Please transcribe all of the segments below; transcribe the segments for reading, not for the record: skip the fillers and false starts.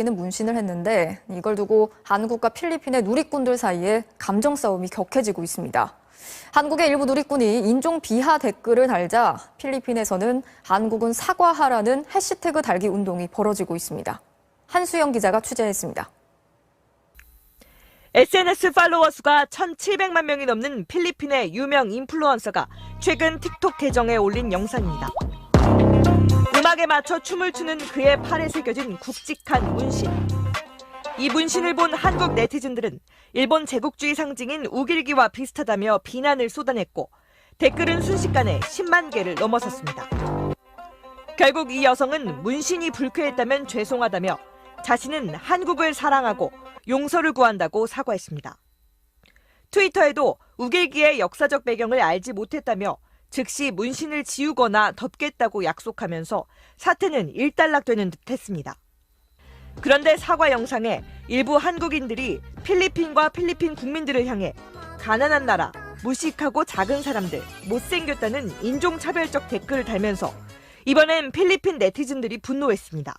는 문신을 했는데 이걸 두고 한국과 필리핀의 누리꾼들 사이에 감정 싸움이 격해지고 있습니다. 한국의 일부 누리꾼이 인종 비하 댓글을 달자 필리핀에서는 한국은 사과하라는 해시태그 달기 운동이 벌어지고 있습니다. 한수영 기자가 취재했습니다. SNS 팔로워 수가 1,700만 명이 넘는 필리핀의 유명 인플루언서가 최근 틱톡 계정에 올린 영상입니다. 음악에 맞춰 춤을 추는 그의 팔에 새겨진 굵직한 문신. 이 문신을 본 한국 네티즌들은 일본 제국주의 상징인 우길기와 비슷하다며 비난을 쏟아냈고 댓글은 순식간에 10만 개를 넘어섰습니다. 결국 이 여성은 문신이 불쾌했다면 죄송하다며 자신은 한국을 사랑하고 용서를 구한다고 사과했습니다. 트위터에도 우길기의 역사적 배경을 알지 못했다며 즉시 문신을 지우거나 덮겠다고 약속하면서 사태는 일단락되는 듯 했습니다. 그런데 사과 영상에 일부 한국인들이 필리핀과 필리핀 국민들을 향해 가난한 나라, 무식하고 작은 사람들, 못생겼다는 인종차별적 댓글을 달면서 이번엔 필리핀 네티즌들이 분노했습니다.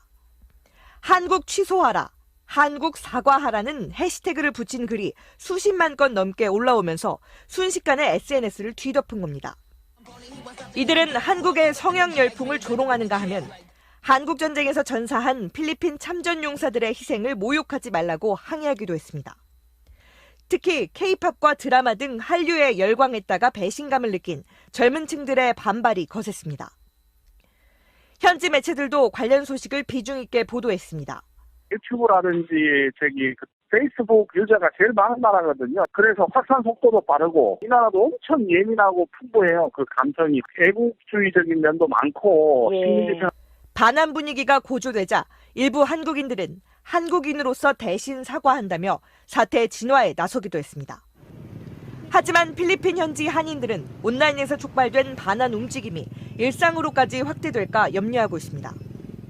한국 취소하라, 한국 사과하라는 해시태그를 붙인 글이 수십만 건 넘게 올라오면서 순식간에 SNS를 뒤덮은 겁니다. 이들은 한국의 성형 열풍을 조롱하는가 하면 한국전쟁에서 전사한 필리핀 참전용사들의 희생을 모욕하지 말라고 항의하기도 했습니다. 특히 K-팝과 드라마 등 한류에 열광했다가 배신감을 느낀 젊은 층들의 반발이 거셌습니다. 현지 매체들도 관련 소식을 비중 있게 보도했습니다. 유튜브라든지 페이스북 유저가 제일 많은 나라거든요. 그래서 확산 속도도 빠르고 이 나라도 엄청 예민하고 풍부해요. 그 감성이 애국주의적인 면도 많고 반한 분위기가 고조되자 일부 한국인들은 한국인으로서 대신 사과한다며 사태 진화에 나서기도 했습니다. 하지만 필리핀 현지 한인들은 온라인에서 촉발된 반한 움직임이 일상으로까지 확대될까 염려하고 있습니다.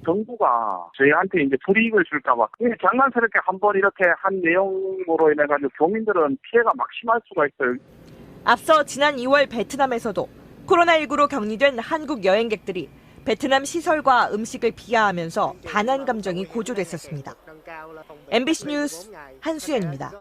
정부가 저희한테 이제 불이익을 줄까봐 장난스럽게 한번 이렇게 한 내용으로 인해 가지고 교민들은 피해가 막심할 수가 있어요. 앞서 지난 2월 베트남에서도 코로나19로 격리된 한국 여행객들이 베트남 시설과 음식을 비하하면서 반한 감정이 고조됐었습니다. MBC 뉴스 한수연입니다.